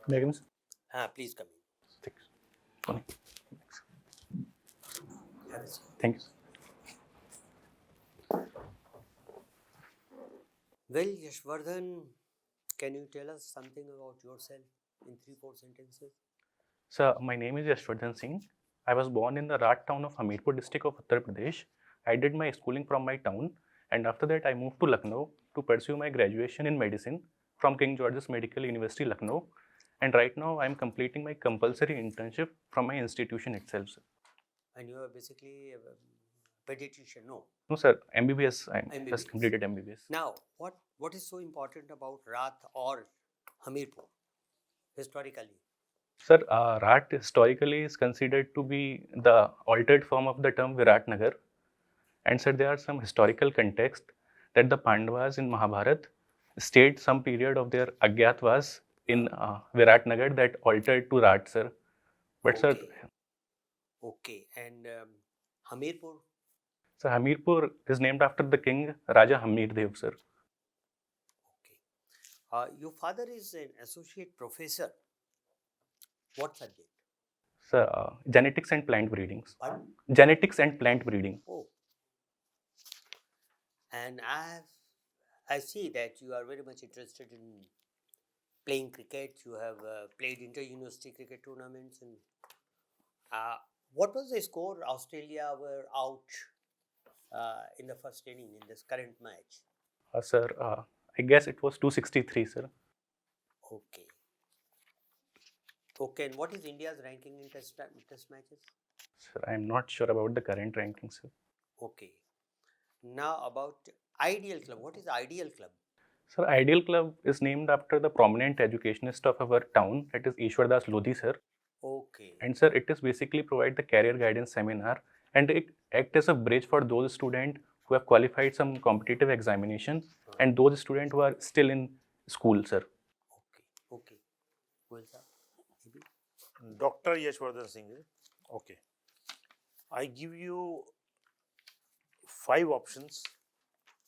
May I come in, sir? Please come in. Thanks. Come in. Have a seat. Thank you. Well, Yashvardhan, can you tell us something about yourself in 3-4 sentences? Sir, my name is Yashvardhan Singh. I was born in the Rat town of Hamirpur district of Uttar Pradesh. I did my schooling from my town, and after that I moved to Lucknow to pursue my graduation in medicine from King George's Medical University, Lucknow. And right now I am completing my compulsory internship from my institution itself, sir. And you are basically a pediatrician, no? No, sir, MBBS. I MBBS. just completed MBBS. Now, what is so important about Rath or Hamirpur historically? Sir, Rat historically is considered to be the altered form of the term Virat Nagar. And sir, there are some historical context that the Pandavas in Mahabharat stayed some period of their Agyatwas in Virat Nagar that altered to Rat, sir. But sir, Okay, and Hamirpur? so Hamirpur is named after the king Raja Hamirdev, sir. Okay. Your father is an associate professor. What subject? Sir, genetics and plant breeding. Pardon? Genetics and plant breeding. Oh. And I see that you are very much interested in playing cricket. You have played inter-university cricket tournaments. And what was the score? Australia were out in the first inning in this current match. Sir, I guess it was 263, sir. Okay. Okay, and what is India's ranking in test matches? Sir, I am not sure about the current ranking, sir. Okay. Now about Ideal Club. What is Ideal Club? Sir, Ideal Club is named after the prominent educationist of our town, that is Yashvardhan Lodhi, sir. Okay. And sir, it is basically provide the career guidance seminar, and it act as a bridge for those students who have qualified some competitive examination and those students who are still in school, sir. Okay. Okay. Well, sir. Dr. Yashvardhan Singh. Okay. I give you 5 options.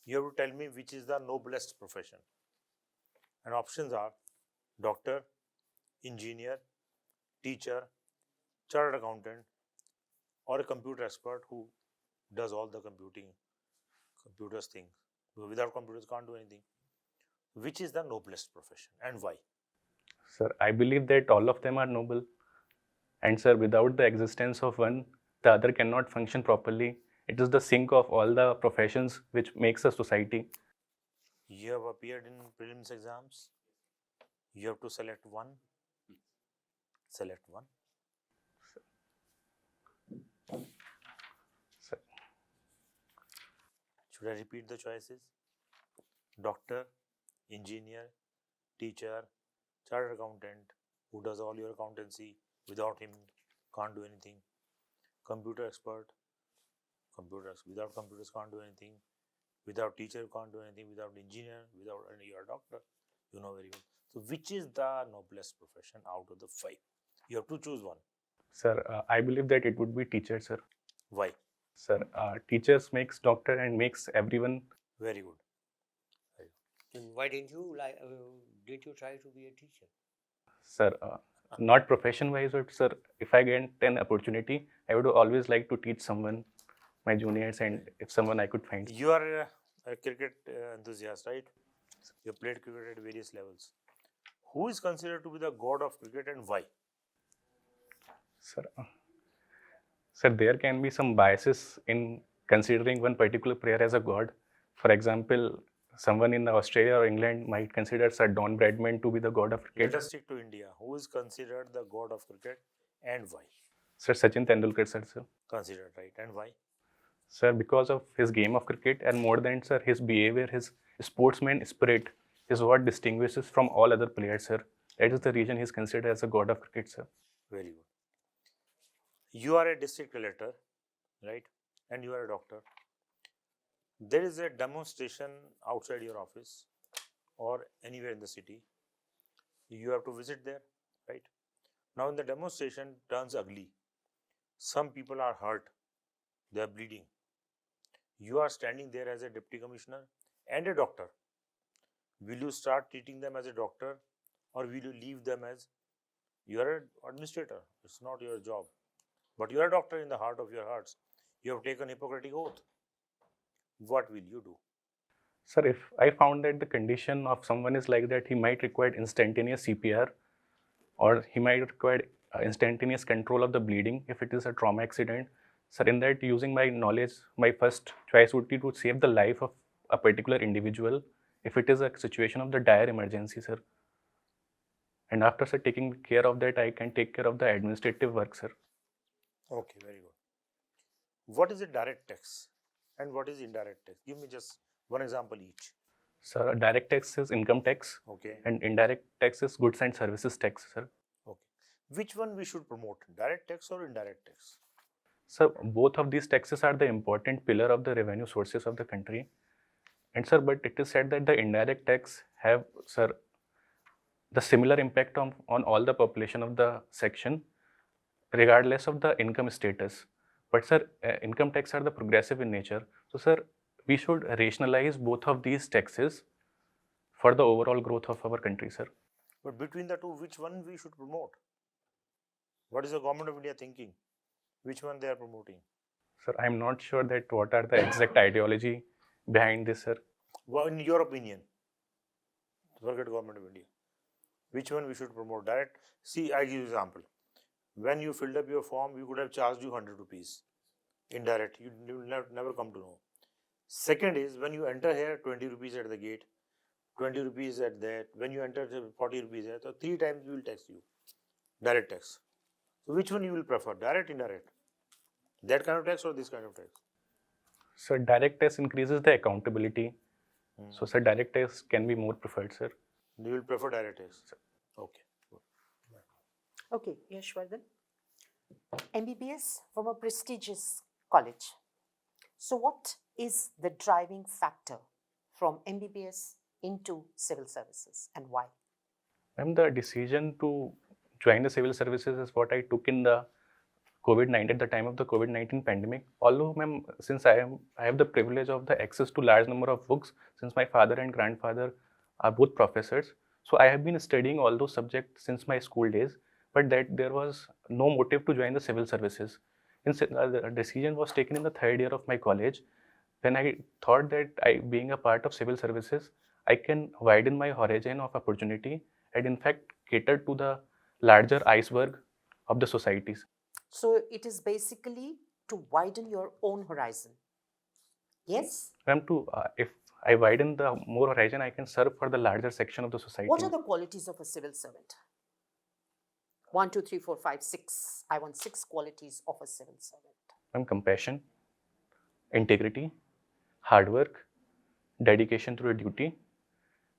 You have to tell me which is the noblest profession. And options are doctor, engineer, teacher, chartered accountant, or a computer expert who does all the computers things. Without computers, can't do anything. Which is the noblest profession and why? Sir, I believe that all of them are noble. And sir, without the existence of one, the other cannot function properly. It is the sink of all the professions which makes a society. You have appeared in prelims exams. You have to select one. Select one. Sir. Should I repeat the choices? Doctor, engineer, teacher, chartered accountant who does all your accountancy. Without him, can't do anything. Computer expert, without computers can't do anything. Without teacher can't do anything. Without engineer, without you're a doctor. You know very well. So which is the noblest profession out of the 5? You have to choose one. Sir, I believe that it would be teacher, sir. Why? Sir, teachers makes doctor and makes everyone. Very good. And why didn't you try to be a teacher? Sir, not profession wise, but sir, if I get an opportunity, I would always like to teach someone, my juniors, and if someone I could find. You are a cricket enthusiast, right? You have played cricket at various levels. Who is considered to be the god of cricket and why? Sir, there can be some biases in considering one particular player as a god. For example, someone in Australia or England might consider Sir Don Bradman to be the god of cricket. Let us stick to India. Who is considered the god of cricket and why? Sir, Sachin Tendulkar, sir. Considered, right? And why? Sir, because of his game of cricket and more than, sir, his behavior, his sportsman spirit is what distinguishes from all other players, sir. That is the reason he is considered as a god of cricket, sir. Very good. You are a district collector, right? And you are a doctor. There is a demonstration outside your office or anywhere in the city. You have to visit there, right? Now, when the demonstration turns ugly, some people are hurt, they are bleeding. You are standing there as a deputy commissioner and a doctor. Will you start treating them as a doctor or will you leave them as You are an administrator. It's not your job. But you are a doctor in the heart of your hearts. You have taken Hippocratic oath. What will you do? Sir, if I found that the condition of someone is like that, he might require instantaneous CPR, or he might require instantaneous control of the bleeding if it is a trauma accident. Sir, in that, using my knowledge, my first choice would be to save the life of a particular individual if it is a situation of the dire emergency, sir. And after, sir, taking care of that, I can take care of the administrative work, sir. Okay, very good. What is a direct tax and what is indirect tax? Give me just one example each. Sir, direct tax is income tax, Okay. and indirect tax is goods and services tax, sir. Okay. Which one we should promote? Direct tax or indirect tax? So both of these taxes are the important pillar of the revenue sources of the country. And sir, but it is said that the indirect tax have, sir, the similar impact on all the population of the section, regardless of the income status. But sir, income tax are the progressive in nature. So sir, we should rationalize both of these taxes for the overall growth of our country, sir. But between the two, which one we should promote? What is the government of India thinking? Which one they are promoting? Sir, I'm not sure that what are the exact ideology behind this, sir. Well, in your opinion, forget government of India. Which one we should promote? Direct. See, I give you an example. When you filled up your form, we could have charged you 100 rupees. Indirect, you will never come to know. Second is when you enter here, 20 rupees at the gate, 20 rupees at that. When you enter, 40 rupees there. So 3 times we will tax you. Direct tax. So which one you will prefer? Direct, indirect? That kind of tax or this kind of tax? So direct tax increases the accountability. So sir, direct tax can be more preferred, sir. You will prefer direct tax? Okay. Okay, Yashvardhan. MBBS from a prestigious college. So what is the driving factor from MBBS into civil services and why? Ma'am, the decision to join the civil services is what I took in the COVID-19 at the time of the COVID-19 pandemic. Although, ma'am, since I have the privilege of the access to large number of books, since my father and grandfather are both professors, so I have been studying all those subjects since my school days. But that there was no motive to join the civil services. The decision was taken in the third year of my college, when I thought that being a part of civil services, I can widen my horizon of opportunity and in fact cater to the larger iceberg of the societies. So it is basically to widen your own horizon. Yes? Ma'am, if I widen the more horizon, I can serve for the larger section of the society. What are the qualities of a civil servant? 1, 2, 3, 4, 5, 6. I want 6 qualities of a civil servant. Ma'am, compassion, integrity, hard work, dedication to a duty,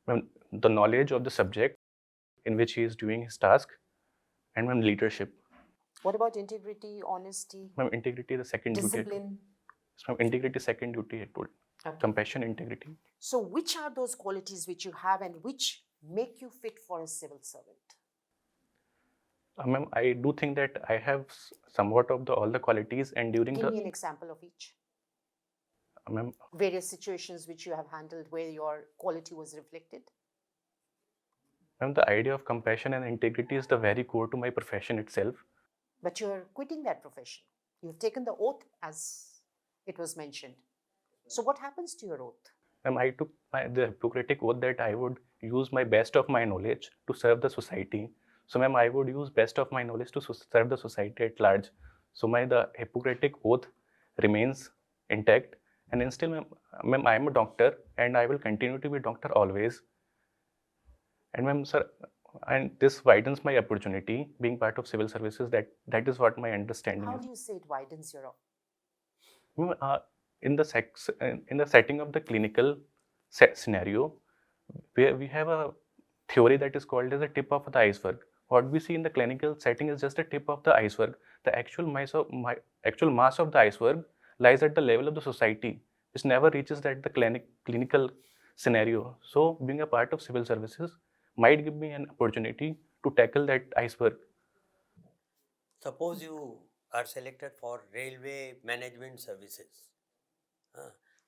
ma'am, the knowledge of the subject in which he is doing his task, and ma'am, leadership. What about integrity, honesty? Ma'am, integrity is the second duty. Discipline. Ma'am, integrity is second duty, I told. Okay. Compassion, integrity. So which are those qualities which you have and which make you fit for a civil servant? Ma'am, I do think that I have somewhat of all the qualities, and during Give me an example of each. Ma'am, Various situations which you have handled where your quality was reflected. ma'am, the idea of compassion and integrity is the very core to my profession itself. But you're quitting that profession. You've taken the oath as it was mentioned. So what happens to your oath? Ma'am, I took the Hippocratic oath that I would use my best of my knowledge to serve the society. So ma'am, I would use best of my knowledge to serve the society at large. So the Hippocratic oath remains intact. And still, ma'am, I am a doctor and I will continue to be a doctor always. And ma'am, sir, and this widens my opportunity being part of civil services. That is what my understanding How is. do you say it widens your Ma'am, in the setting of the clinical scenario, where we have a theory that is called as the tip of the iceberg. What we see in the clinical setting is just the tip of the iceberg. The actual mass of the iceberg lies at the level of the society, which never reaches that the clinical scenario. So being a part of civil services might give me an opportunity to tackle that iceberg. Suppose you are selected for railway management services.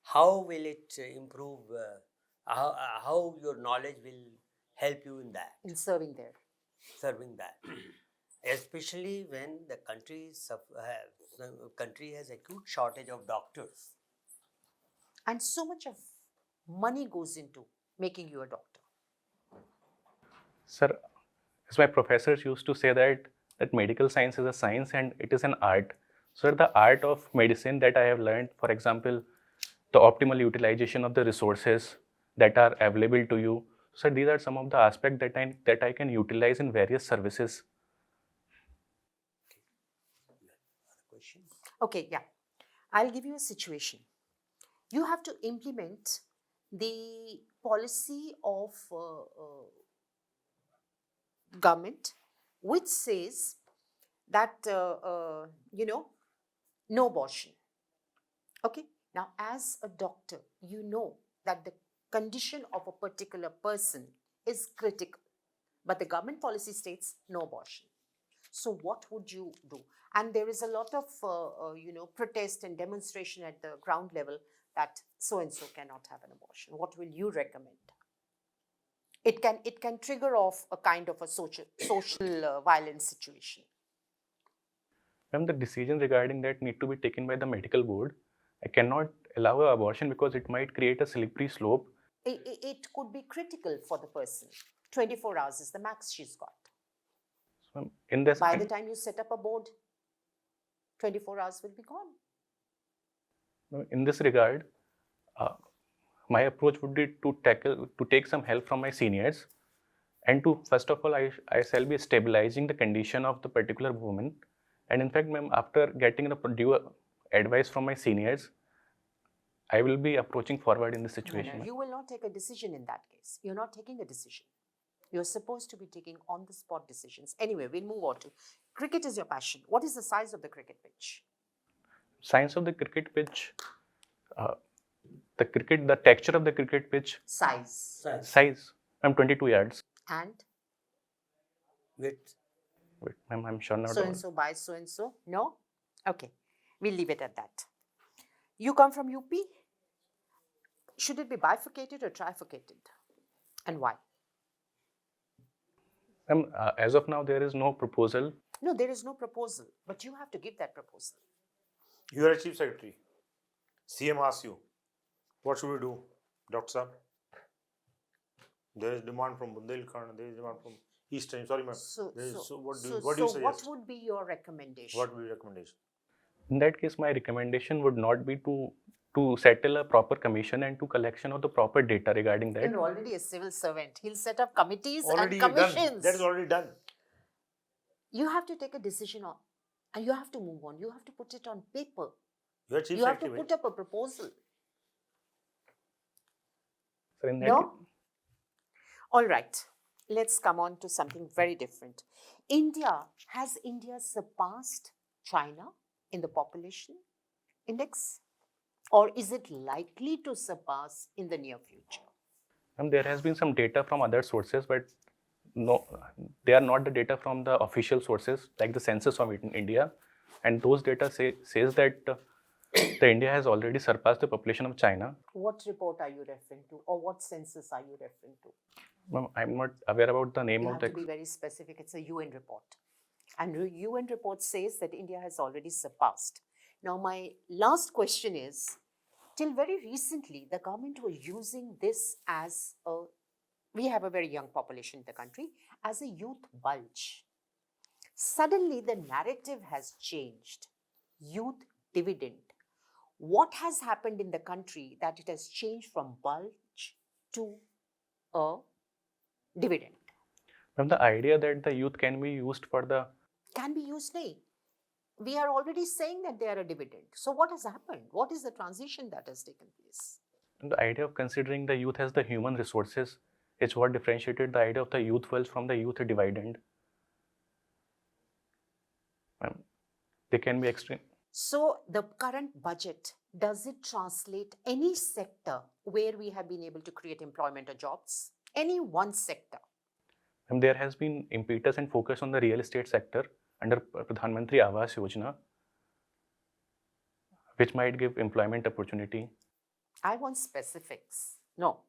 How will it improve? How your knowledge will help you in that? in serving there? Serving that. especially when the country has acute shortage of doctors. And so much of money goes into making you a doctor. Sir, as my professors used to say that medical science is a science and it is an art. So the art of medicine that I have learned, for example, the optimal utilization of the resources that are available to you. So these are some of the aspects that I can utilize in various services. Question? Okay, yeah. I'll give you a situation. You have to implement the policy of government which says that, no abortion. Okay. Now, as a doctor, you know that the condition of a particular person is critical, but the government policy states no abortion. So what would you do? And there is a lot of, protest and demonstration at the ground level that so-and-so cannot have an abortion. What will you recommend? It can trigger off a kind of a social violence situation. Ma'am, the decisions regarding that need to be taken by the medical board. I cannot allow an abortion because it might create a slippery slope. It could be critical for the person. 24 hours is the max she's got. So in this, By the time you set up a board, 24 hours will be gone. in this regard, my approach would be to take some help from my seniors, and to first of all, I shall be stabilizing the condition of the particular woman. And in fact, ma'am, after getting the due advice from my seniors, I will be approaching forward in this situation. No, you will not take a decision in that case. You're not taking a decision. You're supposed to be taking on-the-spot decisions. Anyway, we'll move on to cricket is your passion. What is the size of the cricket pitch? Size of the cricket pitch, the texture of the cricket pitch, Size. size, I'm 22 yards. And Width. Wait, ma'am, I'm sure not. so-and-so by so-and-so? No? Okay. We'll leave it at that. You come from UP? Should it be bifurcated or trifurcated? And why? Ma'am, as of now, there is no proposal. No, there is no proposal, but you have to give that proposal. You are a chief secretary. CM asks you, what should we do, Dr. Saab? There is demand from Bundelkhand, there is demand from Eastern. Sorry, ma'am. What do you suggest? What would be your recommendation? What would be your recommendation? In that case, my recommendation would not be to settle a proper commission and to collection of the proper data regarding that. You're already a civil servant. He'll set up committees Already and done. commissions. That is already done. You have to take a decision on, and you have to move on. You have to put it on paper. You are chief You have to secretary. put up a proposal. So in that No? All right. Let's come on to something very different. Has India surpassed China in the population index? Or is it likely to surpass in the near future? there has been some data from other sources, but no, they are not the data from the official sources like the census of India. And those data says that the India has already surpassed the population of China. What report are you referring to, or what census are you referring to? Ma'am, I'm not aware about the name You of have the. to be very specific. It's a UN report. And UN report says that India has already surpassed. Now, my last question is, till very recently, the government was using this as we have a very young population in the country, as a youth bulge. Suddenly, the narrative has changed. Youth dividend. What has happened in the country that it has changed from bulge to a dividend? Ma'am, the idea that the youth can be used for the. Can be used, nahi. We are already saying that they are a dividend. So what has happened? What is the transition that has taken place? The idea of considering the youth as the human resources is what differentiated the idea of the youth wealth from the youth dividend. They can be extreme. So the current budget, does it translate any sector where we have been able to create employment or jobs? Any one sector? And there has been impetus and focus on the real estate sector under Pradhan Mantri AWAS Yojana, which might give employment opportunity. I want specifics. No,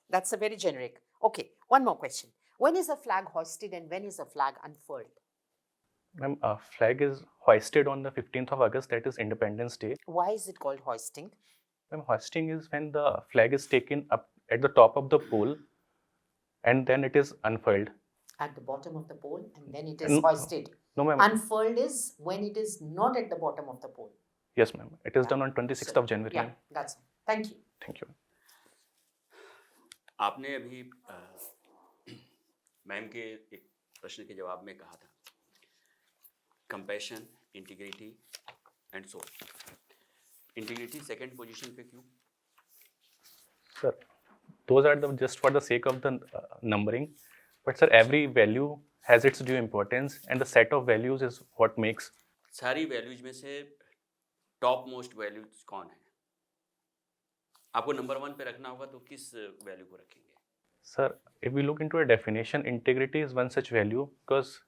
that's a very generic. Okay, one more question. When is a flag hoisted and when is a flag unfurled? Ma'am, flag is hoisted on the 15th of August, that is Independence Day. Why is it called hoisting? Ma'am, hoisting is when the flag is taken up at the top of the pole and then it is unfurled. At the bottom of the pole, and then it is N- hoisted. No, ma'am. Unfurled is when it is not at the bottom of the pole. Yes, ma'am. It is Yeah. done on 26th So, of January. Yeah, ma'am. that's all. Thank you. Thank you. आपने अभी ma'am के एक प्रश्न के जवाब में कहा था compassion, integrity and soul. Integrity second position पे क्यों? Sir, those are just for the sake of the numbering. But sir, every value has its due importance and the set of values is what makes. सारी values में से top most values कौन है? आपको number 1 पे रखना होगा तो किस वैल्यू को रखेंगे? Sir, if we look into a definition, integrity is one such value because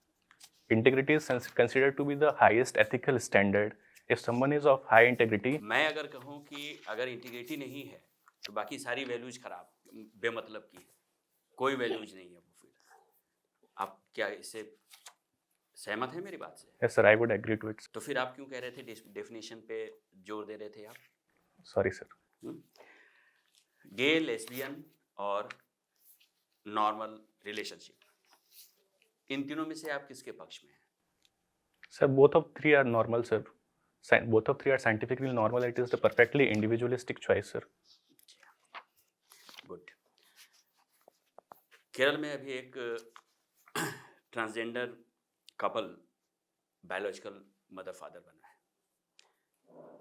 integrity is considered to be the highest ethical standard. If someone is of high integrity, मैं अगर कहूँ कि अगर इंटीग्रिटी नहीं है तो बाकी सारी वैल्यूज खराब, बेमतलब की, कोई वैल्यूज नहीं है वो. फिर आप क्या इससे सहमत हैं मेरी बात से? yes sir, I would agree to it. तो फिर आप क्यों कह रहे थे डेफिनेशन पे जोर दे रहे थे आप? Sorry sir. गे, लेस्बियन और नॉर्मल रिलेशनशिप, इन तीनों में से आप किसके पक्ष में हैं? Sir, both of three are normal, sir. Both of three are scientifically normal. It is the perfectly individualistic choice, sir. Good. Kerala में अभी एक transgender couple biological mother father बना है.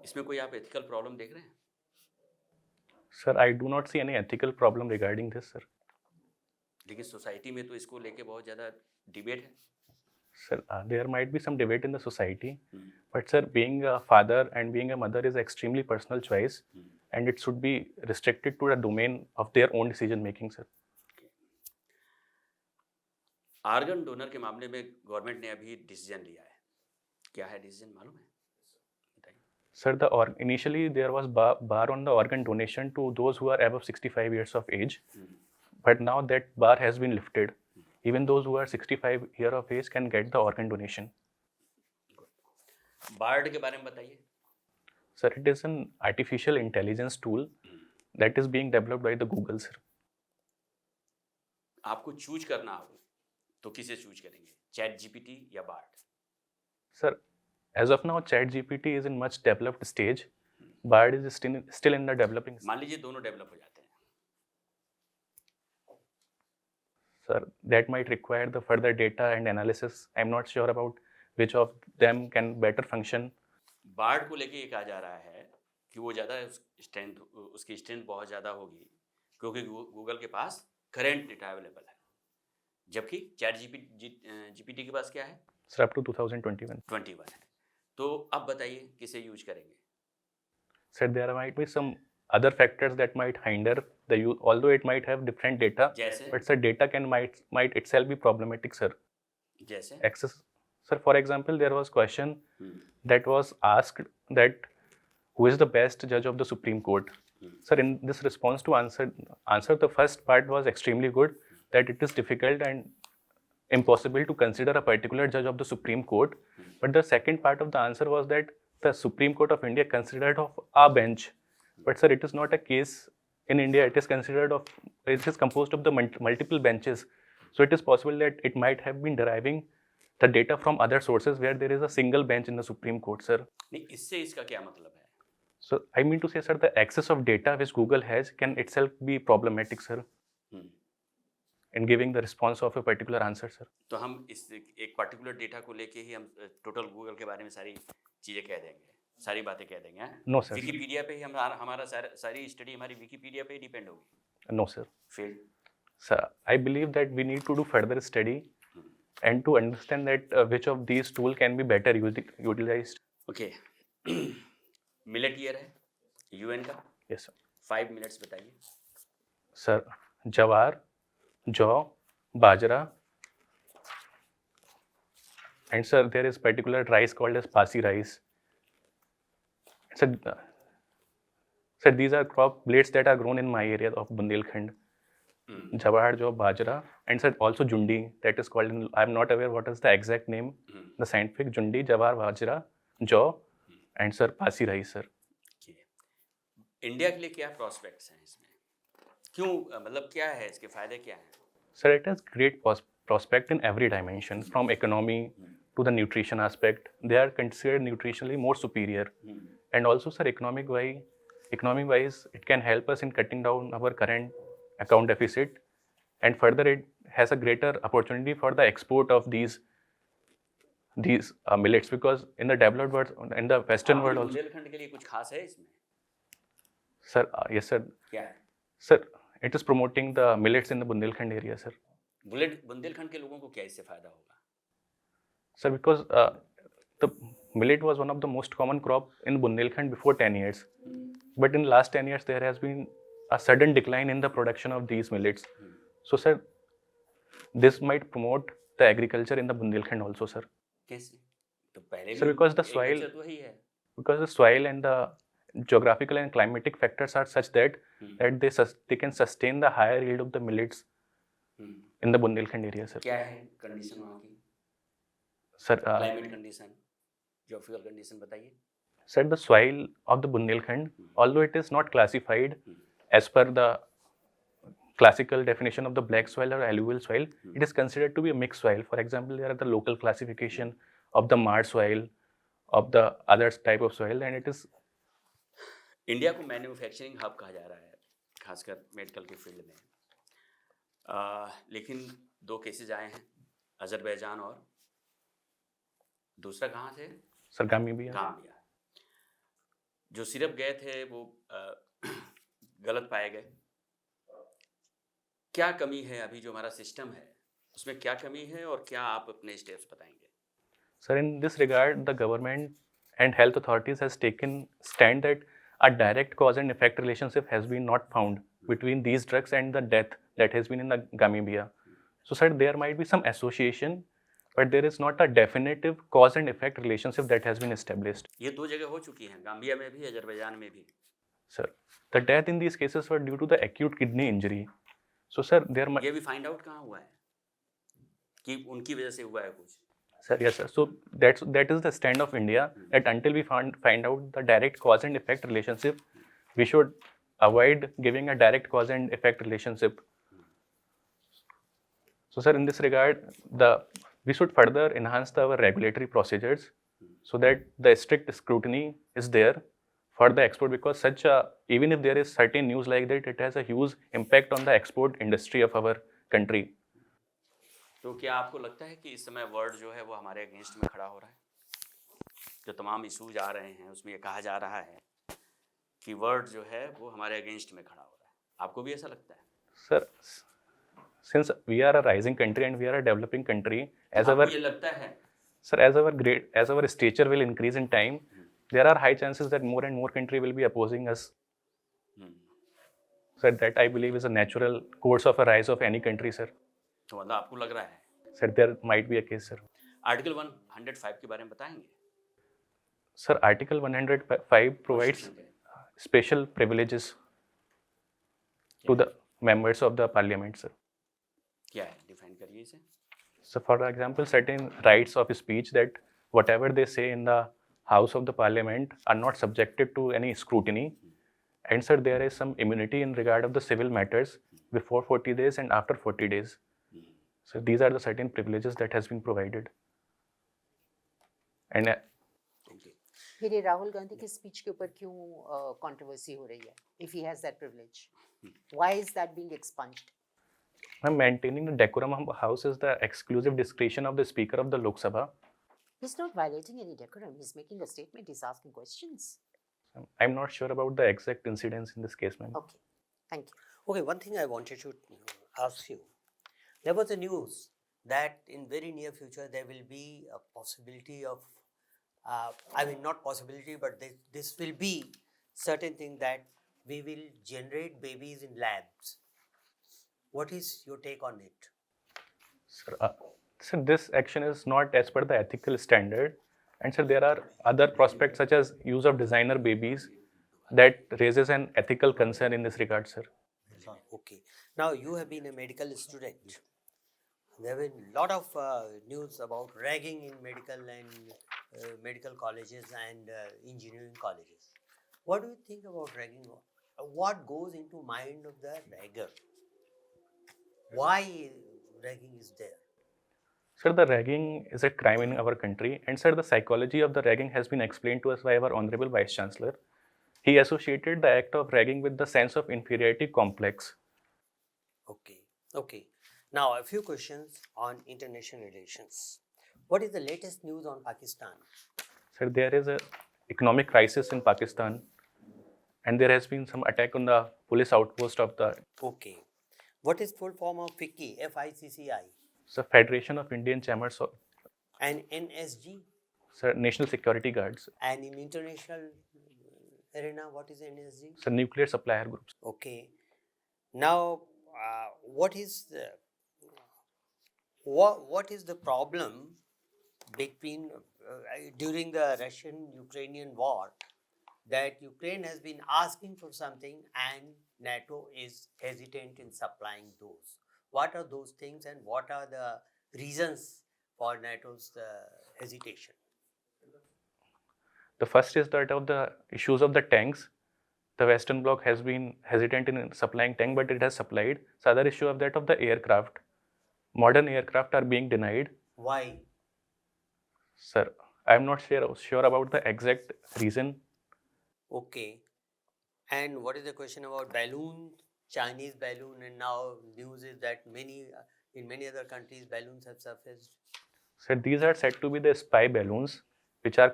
इसमें कोई आप एथिकल प्रॉब्लम देख रहे हैं? Sir, I do not see any ethical problem regarding this, sir. लेकिन सोसाइटी में तो इसको लेके बहुत ज़्यादा डिबेट है. Sir, there might be some debate in the society, but sir, being a father and being a mother is extremely personal choice, and it should be restricted to the domain of their own decision making, sir. Organ donor के मामले में government ने अभी decision लिया है. क्या है decision, मालूम है? बताइए. Sir, initially there was bar on the organ donation to those who are above 65 years of age, but now that bar has been lifted. Even those who are 65 years of age can get the organ donation. Bard के बारे में बताइए. Sir, it is an artificial intelligence tool that is being developed by the Google, sir. आपको choose करना हो तो किसे choose करेंगे, चैट जीपीटी या board? Sir, as of now, ChatGPT is in much developed stage. Bard is still in the developing stage. मान लीजिए दोनों डेवलप हो जाते हैं. Sir, that might require the further data and analysis. I'm not sure about which of them can better function. Bard को लेके ये कहा जा रहा है कि वो ज़्यादा स्ट्रेंथ, उसकी स्ट्रेंथ बहुत ज़्यादा होगी क्योंकि गूगल के पास करेंट डेटा अवेलेबल है, जबकि चैट जीपीटी के पास क्या है? Sir, up to 2021. 21 है. तो अब बताइए किसे यूज करेंगे? Sir, there might be some other factors that might hinder the use, although it might have different data. जैसे? But sir, data might itself be problematic, sir. जैसे? Access. Sir, for example, there was question that was asked that who is the best judge of the Supreme Court? Sir, in this response to answer, the first part was extremely good, that it is difficult and impossible to consider a particular judge of the Supreme Court. But the second part of the answer was that the Supreme Court of India considered of a bench. But sir, it is not a case in India. It is composed of the multiple benches. So it is possible that it might have been deriving the data from other sources where there is a single bench in the Supreme Court, sir. नहीं, इससे इसका क्या मतलब है? So I mean to say, sir, the access of data which Google has can itself be problematic, sir, in giving the response of a particular answer, sir. तो हम इस एक पर्टिकुलर डेटा को लेके ही हम टोटल गूगल के बारे में सारी चीज़ें कह देंगे, सारी बातें कह देंगे? No, sir. विकीपीडिया पे ही हमारा सारी स्टडी हमारी विकीपीडिया पे ही डिपेंड होगी? No, sir. फिर? Sir, I believe that we need to do further study and to understand that which of these tools can be better utilized. Okay. Millet year है UN का. Yes, sir. 5 minutes बताइए. Sir, jawar, jaw, bajra, and sir, there is particular rice called as pasi rice. Sir, these are crop blades that are grown in my area of Bundelkhand. Jawar job bajra, and sir also jundi, that is called in, I'm not aware what is the exact name, the scientific jundi, jawar bajra, jaw, and sir pasi rahi sir. India के लिए क्या prospects हैं इसमें, क्यों मतलब क्या है इसके फायदे क्या हैं? Sir, it has great prospect in every dimension, from economy to the nutrition aspect. They are considered nutritionally more superior, and also sir economic wise it can help us in cutting down our current account deficit, and further it has a greater opportunity for the export of these millets, because in the developed world, in the western world also. Bundelkhand के लिए कुछ खास है इसमें? Sir, yes sir. क्या है? Sir, it is promoting the millets in the Bundelkhand area, sir. Bundelkhand के लोगों को क्या इससे फायदा होगा? Sir, because the millet was one of the most common crop in Bundelkhand before 10 years. But in the last 10 years, there has been a sudden decline in the production of these millets. So, sir, this might promote the agriculture in the Bundelkhand also, sir. कैसे? तो पहले Sir, भी because the agriculture तो वही है. because the soil and the geographical and climatic factors are such that they can sustain the higher yield of the millets in the Bundelkhand area, sir. क्या है condition वहाँ की? Sir, climate condition, geographical condition बताइए. sir, the soil of the Bundelkhand, although it is not classified as per the classical definition of the black soil or alluvial soil, it is considered to be a mixed soil. For example, there are the local classification of the mud soil, of the other type of soil, and it is. India को manufacturing hub कहा जा रहा है, खासकर medical के field में. लेकिन 2 cases आए हैं, अजरबैजान और दूसरा कहाँ थे? Sir Gambia. जो सिर्फ गए थे वो गलत पाए गए. क्या कमी है अभी जो हमारा सिस्टम है उसमें, क्या कमी है और क्या आप अपने स्टेप्स बताएंगे? Sir, in this regard, the government and health authorities has taken stand that a direct cause and effect relationship has been not found between these drugs and the death that has been in the Gamibia. So, sir, there might be some association, but there is not a definitive cause and effect relationship that has been established. ये 2 जगह हो चुकी हैं, Gambia में भी, Azerbaijan में भी. Sir, the death in these cases were due to the acute kidney injury. So, sir, there might. ये भी फाइंड आउट कहाँ हुआ है कि उनकी वजह से हुआ है कुछ? Sir, yes, sir. So that is the stand of India, that until we find out the direct cause and effect relationship, we should avoid giving a direct cause and effect relationship. So, sir, in this regard, we should further enhance our regulatory procedures so that the strict scrutiny is there for the export, because even if there is certain news like that, it has a huge impact on the export industry of our country. तो क्या आपको लगता है कि इस समय world जो है वो हमारे अगेंस्ट में खड़ा हो रहा है? जो तमाम इशूज आ रहे हैं उसमें ये कहा जा रहा है कि वर्ल्ड जो है वो हमारे अगेंस्ट में खड़ा हो रहा है. आपको भी ऐसा लगता है? Sir, since we are a rising country and we are a developing country, as आपको our ये लगता है? sir, as our stature will increase in time, there are high chances that more and more country will be opposing us. Sir, that I believe is a natural course of a rise of any country, sir. तो मतलब आपको लग रहा है? Sir, there might be a case, sir. Article 105 के बारे में बताएंगे? Sir, Article 105 provides special privileges to the members of the parliament, sir. क्या है, डिफाइन करिए इसे. So, for example, certain rights of speech, that whatever they say in the House of the Parliament are not subjected to any scrutiny. And sir, there is some immunity in regard of the civil matters before 40 days and after 40 days. So these are the certain privileges that has been provided. And फिर ये राहुल गांधी की speech के ऊपर क्यों controversy हो रही है? If he has that privilege, why is that being expunged? Maintaining the decorum of the House is the exclusive discretion of the Speaker of the Lok Sabha. He's not violating any decorum. He's making a statement. He's asking questions. I'm not sure about the exact incidents in this case, ma'am. Okay, thank you. Okay, one thing I wanted to ask you. There was a news that in very near future there will be a possibility of, not possibility, but this will be certain thing that we will generate babies in labs. What is your take on it? Sir, this action is not as per the ethical standard. And sir, there are other prospects such as use of designer babies that raises an ethical concern in this regard, sir. Okay. Now, you have been a medical student. There have been a lot of news about ragging in medical colleges and engineering colleges. What do you think about ragging? What goes into mind of the ragger? Why ragging is there? Sir, the ragging is a crime in our country, and sir, the psychology of the ragging has been explained to us by our Honorable Vice Chancellor. He associated the act of ragging with the sense of inferiority complex. Okay, okay. Now, a few questions on international relations. What is the latest news on Pakistan? Sir, there is a economic crisis in Pakistan, and there has been some attack on the police outpost of the Okay. What is full form of FICCI? FICCI. Federation of Indian Chambers of And NSG? Sir, National Security Guards. And in international arena, what is NSG? Sir, nuclear supplier groups. Okay. Now, what is the problem between during the Russian-Ukrainian war, that Ukraine has been asking for something and NATO is hesitant in supplying those? What are those things and what are the reasons for NATO's hesitation? The first is that of the issues of the tanks. The Western Bloc has been hesitant in supplying tank, but it has supplied. The other issue of that of the aircraft. Modern aircraft are being denied. Why? Sir, I am not sure about the exact reason. Okay. And what is the question about balloon, Chinese balloon, and now news is that in many other countries balloons have surfaced. Sir, these are said to be the spy balloons, which are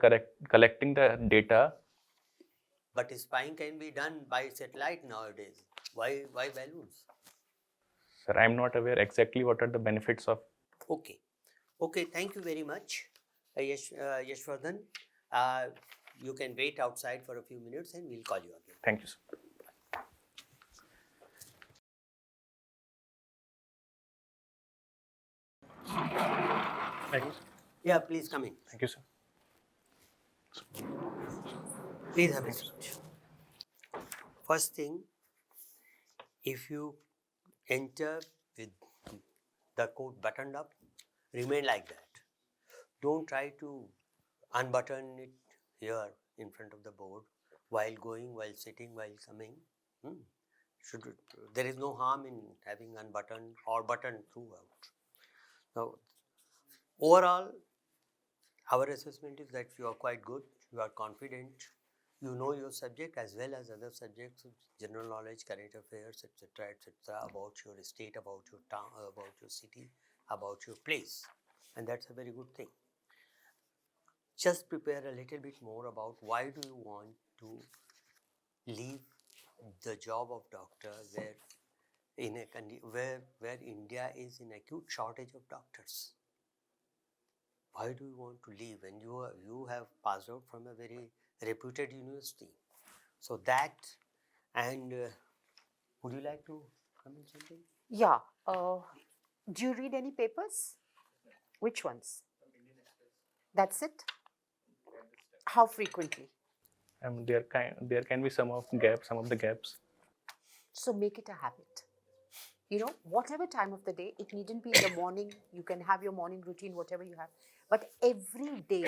collecting the data. But spying can be done by satellite nowadays. Why balloons? Sir, I am not aware exactly what are the benefits of. Okay. Okay, thank you very much, Yashvardhan. You can wait outside for a few minutes and we'll call you again. Thank you, sir. Thank you, sir. Yeah, please come in. Thank you, sir. Please have a seat. First thing, if you enter with the coat buttoned up, remain like that. Don't try to unbutton it here in front of the board while going, while sitting, while coming. There is no harm in having unbuttoned or buttoned throughout. Now, overall, our assessment is that you are quite good, you are confident, you know your subject as well as other subjects, general knowledge, current affairs, etc., about your state, about your town, about your city, about your place. And that's a very good thing. Just prepare a little bit more about why do you want to leave the job of doctor where India is in acute shortage of doctors. Why do you want to leave when you have passed out from a very reputed university? So that, and would you like to comment something? Yeah. Do you read any papers? Which ones? That's it? How frequently? There can be some of the gaps. So make it a habit. You know, whatever time of the day, it needn't be in the morning. You can have your morning routine, whatever you have. But every day,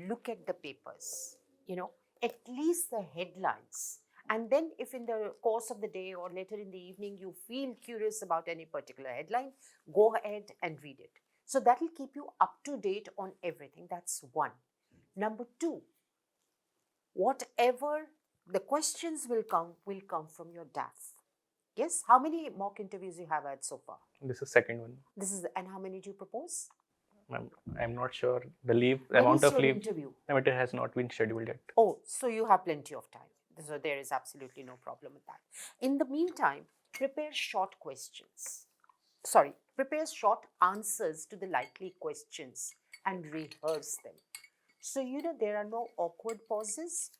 look at the papers, you know, at least the headlines. And then if in the course of the day or later in the evening, you feel curious about any particular headline, go ahead and read it. So that will keep you up to date on everything. That's one. Number two, whatever the questions will come from your DAF. Yes, how many mock interviews you have had so far? This is second one. And how many do you propose? I'm not sure the leave When amount is of your leave. interview? No, it has not been scheduled yet. Oh, so you have plenty of time. So there is absolutely no problem with that. In the meantime, prepare short answers to the likely questions and rehearse them. So, you know, there are no awkward pauses.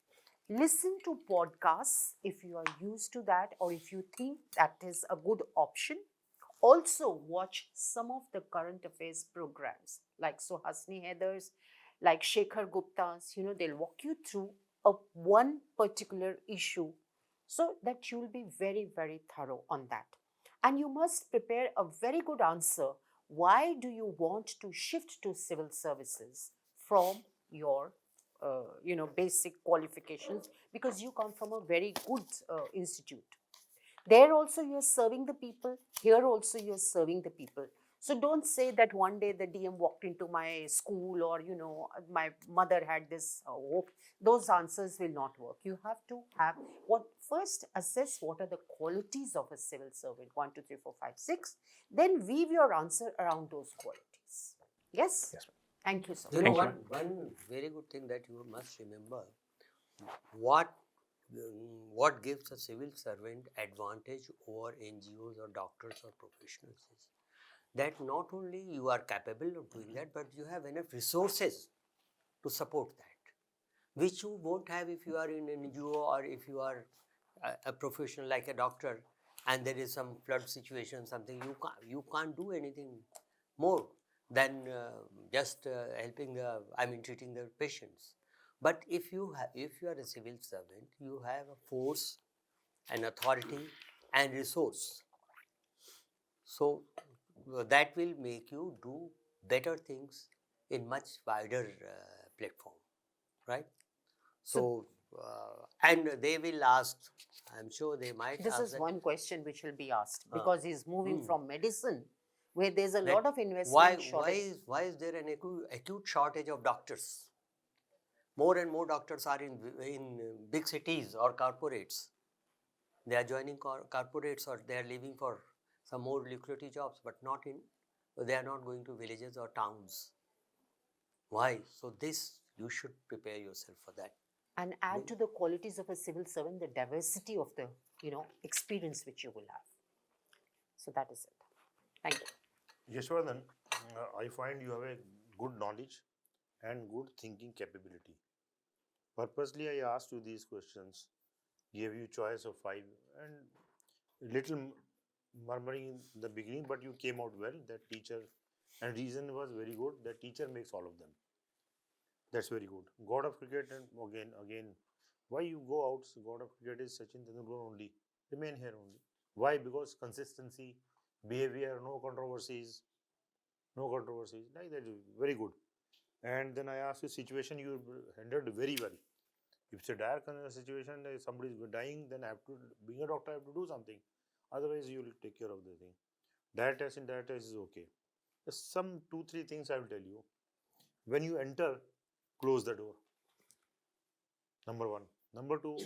Listen to podcasts if you are used to that or if you think that is a good option. Also, watch some of the current affairs programs like Suhasini Heather's, like Shekhar Gupta's. You know, they'll walk you through one particular issue so that you'll be very, very thorough on that. And you must prepare a very good answer. Why do you want to shift to civil services from your basic qualifications? Because you come from a very good institute. There also you are serving the people. Here also you are serving the people. So don't say that one day the DM walked into my school, or my mother had this hope. Those answers will not work. You have to have first assess what are the qualities of a civil servant. 1, 2, 3, 4, 5, 6. Then weave your answer around those qualities. Yes. Yes, ma'am. Thank you so You much. know, Thank one very good thing that you must remember, what gives a civil servant advantage over NGOs or doctors or professionals is that not only you are capable of doing that, but you have enough resources to support that, which you won't have if you are in an NGO or if you are a professional like a doctor and there is some flood situation, something, you can't do anything more than just helping treating the patients. But if you are a civil servant, you have a force, an authority and resource. So that will make you do better things in much wider platform, right? So and they will ask, I'm sure they might This ask is that, one question which will be asked, because he's moving from medicine, where there's a that lot of investment shortage. why is there an acute shortage of doctors? More and more doctors are in big cities or corporates. They are joining corporates, or they are leaving for some more lucrative jobs, but they are not going to villages or towns. Why? So this, you should prepare yourself for that. And add to the qualities of a civil servant the diversity of the experience which you will have. So that is it. Thank you. Yashvardhan, I find you have a good knowledge and good thinking capability. Purposely, I asked you these questions, gave you choice of 5, and little murmuring in the beginning, but you came out well. That teacher, and reason was very good. That teacher makes all of them. That's very good. God of cricket, and again, why you go out? God of cricket is Sachin Tendulkar only. Remain here only. Why? Because consistency, behavior, no controversies. Like that, very good. And then I asked you, situation you handled very well. If it's a dire situation, somebody is dying, then being a doctor, I have to do something. Otherwise, you will take care of the thing. Diet test is okay. There's some 2-3 things I will tell you. When you enter, close the door. Number 1. Number 2,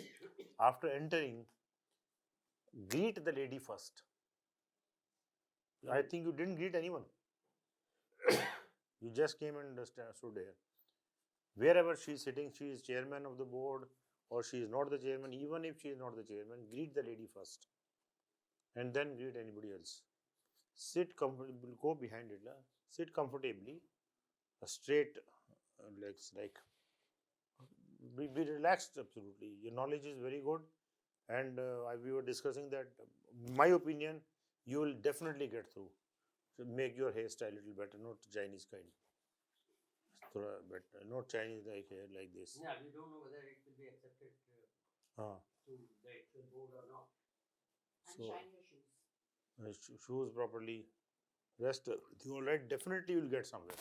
after entering, greet the lady first. I think you didn't greet anyone. You just came and stood there. Wherever she is sitting, she is chairman of the board or she is not the chairman. Even if she is not the chairman, greet the lady first and then greet anybody else. Sit comfortably, go behind it. Sit comfortably, straight legs, like be relaxed absolutely. Your knowledge is very good, and we were discussing that, my opinion, you will definitely get through. So make your hairstyle a little better, not Chinese kind. But not Chinese like hair like this. Yeah, we don't know whether it will be accepted to the actual board or not. And So, shine your shoes. Shoes properly. Rest, you all right, definitely you will get somewhere.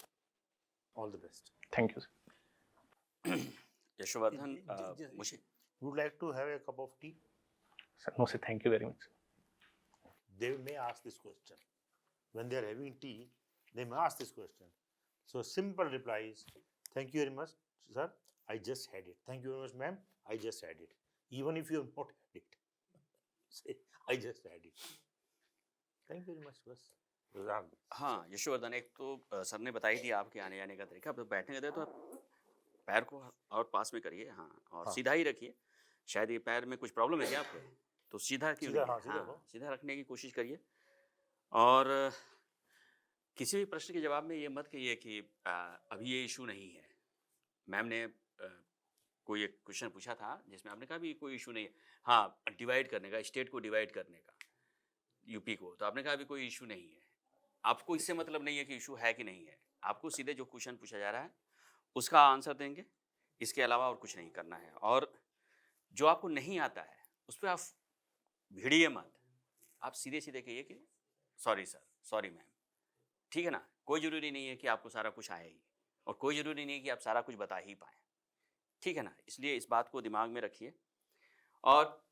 All the best. Thank you, sir. Yashvardhan मुझे Would like to have a cup of tea? Sir, no, sir, thank you very much. They may ask this question. When they are having tea, they may ask this question. So simple reply is, thank you very much, sir, I just had it. Thank you very much, ma'am, I just had it. Even if you have not had it, say, I just had it. Thank you very much, बस. हाँ यशवर्धन, एक तो sir ने बता ही दिया आपके आने जाने का तरीका। अब तो बैठने का तो आप पैर को और पास में करिए, हाँ, और हाँ। सीधा ही रखिए। शायद ये पैर में कुछ प्रॉब्लम है क्या आपके? तो सीधा क्यों सीधा, नहीं? हाँ, सीधा हाँ, रखो। सीधा रखने की कोशिश करिए। और किसी भी प्रश्न के जवाब में ये मत कहिए कि अभी ये इशू नहीं है। मैम ने कोई एक क्वेश्चन पूछा था जिसमें आपने कहा भी कोई इशू नहीं है। हाँ, डिवाइड करने का, स्टेट को डिवाइड करने का, यूपी को, तो आपने कहा अभी कोई इशू नहीं है। आपको इससे मतलब नहीं है कि इशू है कि नहीं है। आपको सीधे जो क्वेश्चन पूछा जा रहा है उसका आंसर देंगे, इसके अलावा और कुछ नहीं करना है। और जो आपको नहीं आता है उस पर आप भिड़िए मत, आप सीधे सीधे कहिए कि सॉरी सर, सॉरी मैम, ठीक है ना। कोई ज़रूरी नहीं है कि आपको सारा कुछ आए ही, और कोई ज़रूरी नहीं है कि आप सारा कुछ बता ही पाएँ, ठीक है ना। इसलिए इस बात को दिमाग में रखिए। और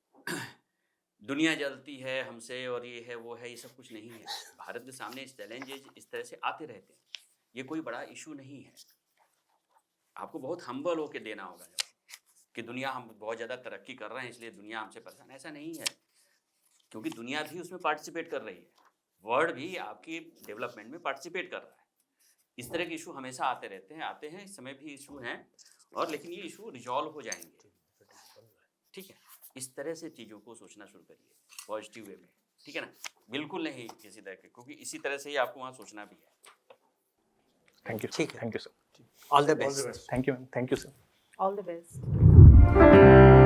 दुनिया जलती है हमसे और ये है वो है, ये सब कुछ नहीं है। भारत के सामने चैलेंजेस इस तरह से आते रहते हैं, ये कोई बड़ा इशू नहीं है। आपको बहुत हम्बल होके देना होगा कि दुनिया, हम बहुत ज़्यादा तरक्की कर रहे हैं इसलिए दुनिया हमसे परेशान, ऐसा नहीं है, क्योंकि दुनिया भी उसमें पार्टिसिपेट कर रही है, वर्ल्ड भी आपकी डेवलपमेंट में पार्टिसिपेट कर रहा है। इस तरह के इशू हमेशा आते रहते हैं, आते हैं, इस समय भी इशू हैं, और लेकिन ये इशू रिजॉल्व हो जाएंगे, ठीक है। इस तरह से चीज़ों को सोचना शुरू करिए पॉजिटिव वे में, ठीक है ना। बिल्कुल नहीं किसी तरह के, क्योंकि इसी तरह से ही आपको वहाँ सोचना भी है। थैंक यू, ठीक है। Thank you sir, all the best. Thank you ma'am, thank you sir, All the best.